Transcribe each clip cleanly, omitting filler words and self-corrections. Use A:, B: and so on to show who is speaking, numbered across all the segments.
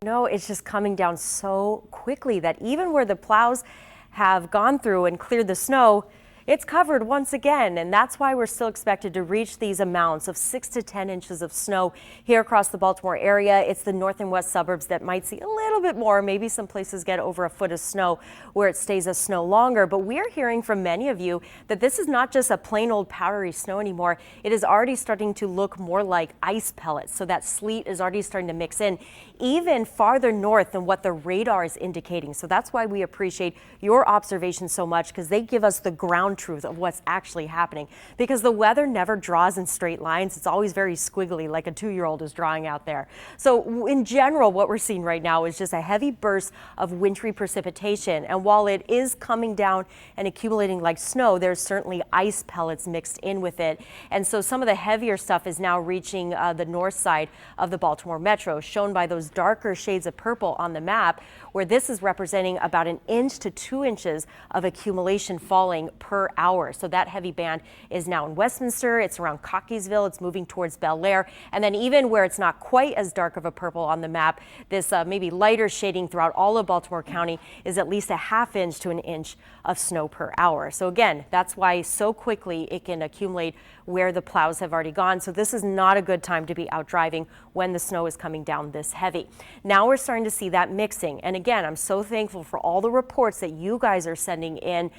A: No, it's just coming down so quickly that even where the plows have gone through and cleared the snow, it's covered once again, and that's why we're still expected to reach these amounts of 6 to 10 inches of snow here across the Baltimore area. It's the north and west suburbs that might see a little bit more. Maybe some places get over a foot of snow where it stays as snow longer. But we're hearing from many of you that this is not just a plain old powdery snow anymore. It is already starting to look more like ice pellets. So that sleet is already starting to mix in even farther north than what the radar is indicating. So that's why we appreciate your observations so much, because they give us the ground truth of what's actually happening, because the weather never draws in straight lines. It's always very squiggly, like a 2-year-old is drawing out there. So in general, what we're seeing right now is just a heavy burst of wintry precipitation. And while it is coming down and accumulating like snow, there's certainly ice pellets mixed in with it. And so some of the heavier stuff is now reaching the north side of the Baltimore Metro, shown by those darker shades of purple on the map, where this is representing about 1 inch to 2 inches of accumulation falling per hour. So that heavy band is now in Westminster. It's around Cockeysville. It's moving towards Bel Air. And then even where it's not quite as dark of a purple on the map, this maybe lighter shading throughout all of Baltimore County is at least a ½ inch to 1 inch of snow per hour. So again, that's why so quickly it can accumulate where the plows have already gone. So this is not a good time to be out driving when the snow is coming down this heavy. Now we're starting to see that mixing. And again, I'm so thankful for all the reports that you guys are sending in.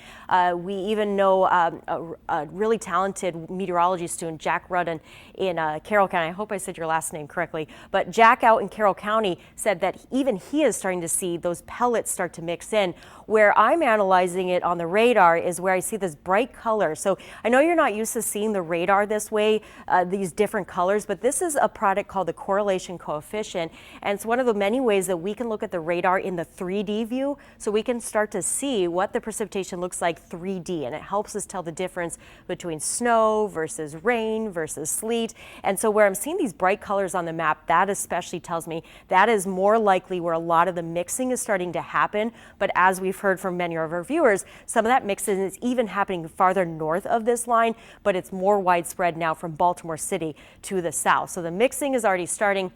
A: We even know a really talented meteorology student, Jack Rudden, in Carroll County. I hope I said your last name correctly. But Jack out in Carroll County said that even he is starting to see those pellets start to mix in. Where I'm analyzing it on the radar is where I see this bright color. So I know you're not used to seeing the radar this way, these different colors, but this is a product called the correlation coefficient. And it's one of the many ways that we can look at the radar in the 3D view, so we can start to see what the precipitation looks like 3D. And it helps us tell the difference between snow versus rain versus sleet. And so where I'm seeing these bright colors on the map, that especially tells me that is more likely where a lot of the mixing is starting to happen. But as we've heard from many of our viewers, some of that mixing is even happening farther north of this line, but it's more widespread now from Baltimore City to the south. So the mixing is already starting.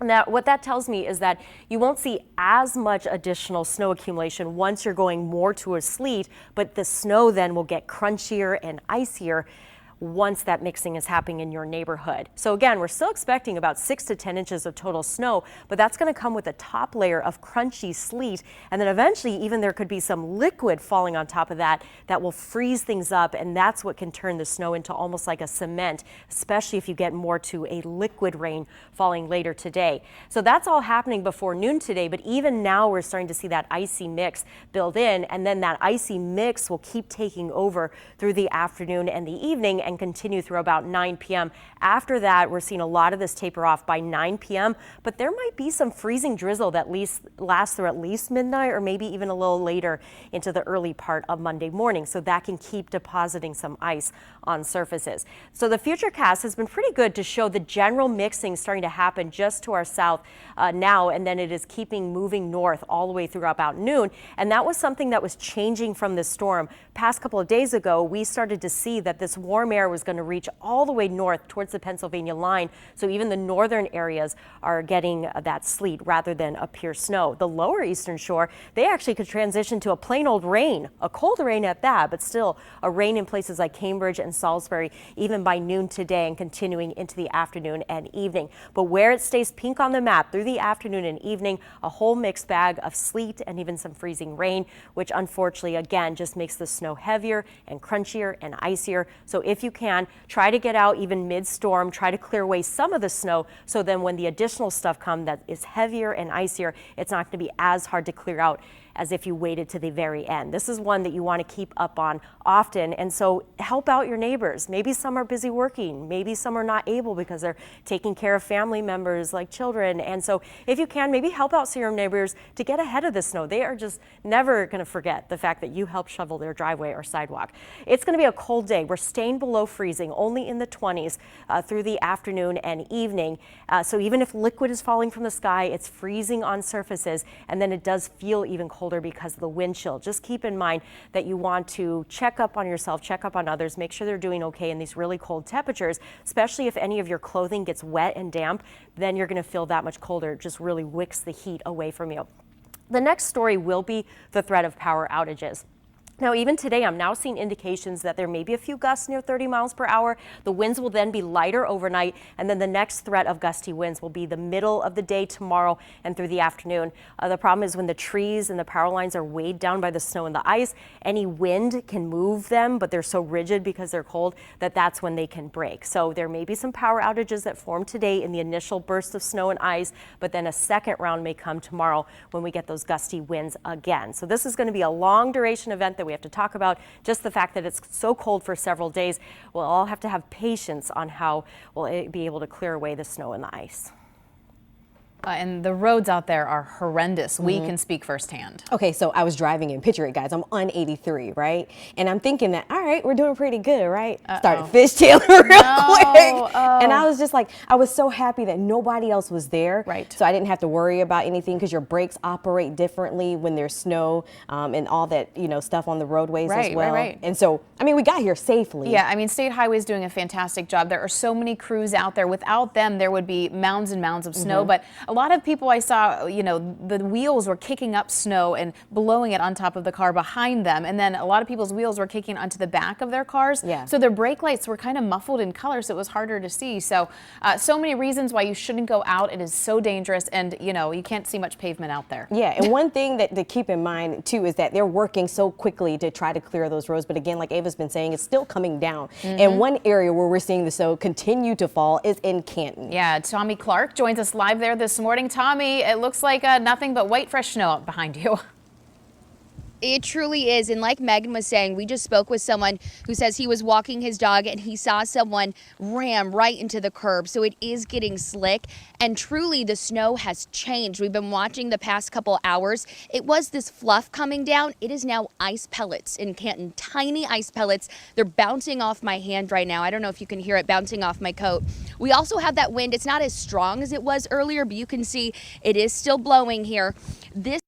A: Now, what that tells me is that you won't see as much additional snow accumulation once you're going more to a sleet, but the snow then will get crunchier and icier once that mixing is happening in your neighborhood. So again, we're still expecting about 6 to 10 inches of total snow, but that's going to come with a top layer of crunchy sleet. And then eventually even there could be some liquid falling on top of that that will freeze things up. And that's what can turn the snow into almost like a cement, especially if you get more to a liquid rain falling later today. So that's all happening before noon today. But even now we're starting to see that icy mix build in, and then that icy mix will keep taking over through the afternoon and the evening and continue through about 9 p.m. After that, we're seeing a lot of this taper off by 9 p.m., but there might be some freezing drizzle that lasts through at least midnight or maybe even a little later into the early part of Monday morning. So that can keep depositing some ice on surfaces. So the Futurecast has been pretty good to show the general mixing starting to happen just to our south now, and then it is keeping moving north all the way through about noon. And that was something that was changing from the storm. Past couple of days ago, we started to see that this warm air was going to reach all the way north towards the Pennsylvania line. So even the northern areas are getting that sleet rather than a pure snow. The lower eastern shore, they actually could transition to a plain old rain, a cold rain at that, but still a rain in places like Cambridge and Salisbury, even by noon today and continuing into the afternoon and evening. But where it stays pink on the map through the afternoon and evening, a whole mixed bag of sleet and even some freezing rain, which unfortunately, again, just makes the snow heavier and crunchier and icier. So if you can, try to get out even mid-storm, try to clear away some of the snow, so then when the additional stuff comes that is heavier and icier, it's not going to be as hard to clear out as if you waited to the very end. This is one that you want to keep up on often, and so help out your neighbors. Maybe some are busy working, maybe some are not able because they're taking care of family members like children, and so if you can, maybe help out some of your neighbors to get ahead of the snow. They are just never going to forget the fact that you helped shovel their driveway or sidewalk. It's going to be a cold day. We're staying below below freezing, only in the 20s through the afternoon and evening. So even if liquid is falling from the sky, it's freezing on surfaces, and then it does feel even colder because of the wind chill. Just keep in mind that you want to check up on yourself, check up on others, make sure they're doing okay in these really cold temperatures, especially if any of your clothing gets wet and damp, then you're going to feel that much colder. It just really wicks the heat away from you. The next story will be the threat of power outages. Now, even today, I'm now seeing indications that there may be a few gusts near 30 miles per hour. The winds will then be lighter overnight, and then the next threat of gusty winds will be the middle of the day tomorrow and through the afternoon. The problem is when the trees and the power lines are weighed down by the snow and the ice, any wind can move them, but they're so rigid because they're cold that that's when they can break. So there may be some power outages that form today in the initial burst of snow and ice, but then a second round may come tomorrow when we get those gusty winds again. So this is going to be a long duration event that we have to talk about. Just the fact that it's so cold for several days, we'll all have to have patience on how we'll be able to clear away the snow and the ice.
B: And the roads out there are horrendous. We can speak firsthand.
C: Okay, so I was driving in, picture it guys, I'm on 83, right? And I'm thinking that, all right, we're doing pretty good, right? Started fishtailing real quick. And I was just like, I was so happy that nobody else was there.
B: Right.
C: So I didn't have to worry about anything because your brakes operate differently when there's snow and all that, stuff on the roadways as well.
B: Right.
C: And so, I mean, we got here safely.
B: Yeah, I mean, State Highway is doing a fantastic job. There are so many crews out there. Without them, there would be mounds and mounds of snow. But a lot of people I saw, the wheels were kicking up snow and blowing it on top of the car behind them. And then a lot of people's wheels were kicking onto the back of their cars.
C: Yeah.
B: So their brake lights were kind of muffled in color, so it was harder to see. So, so many reasons why you shouldn't go out. It is so dangerous, and, you can't see much pavement out there.
C: Yeah, and one thing to keep in mind, too, is that they're working so quickly to try to clear those roads. But again, like Ava's been saying, it's still coming down. And one area where we're seeing the snow continue to fall is in Canton.
B: Yeah, Tommy Clark joins us live there this morning. Tommy, it looks like nothing but white, fresh snow out behind you.
D: It truly is. And like Megan was saying, we just spoke with someone who says he was walking his dog and he saw someone ram right into the curb. So it is getting slick, and truly the snow has changed. We've been watching the past couple hours. It was this fluff coming down. It is now ice pellets in Canton, tiny ice pellets. They're bouncing off my hand right now. I don't know if you can hear it bouncing off my coat. We also have that wind. It's not as strong as it was earlier, but you can see it is still blowing here. This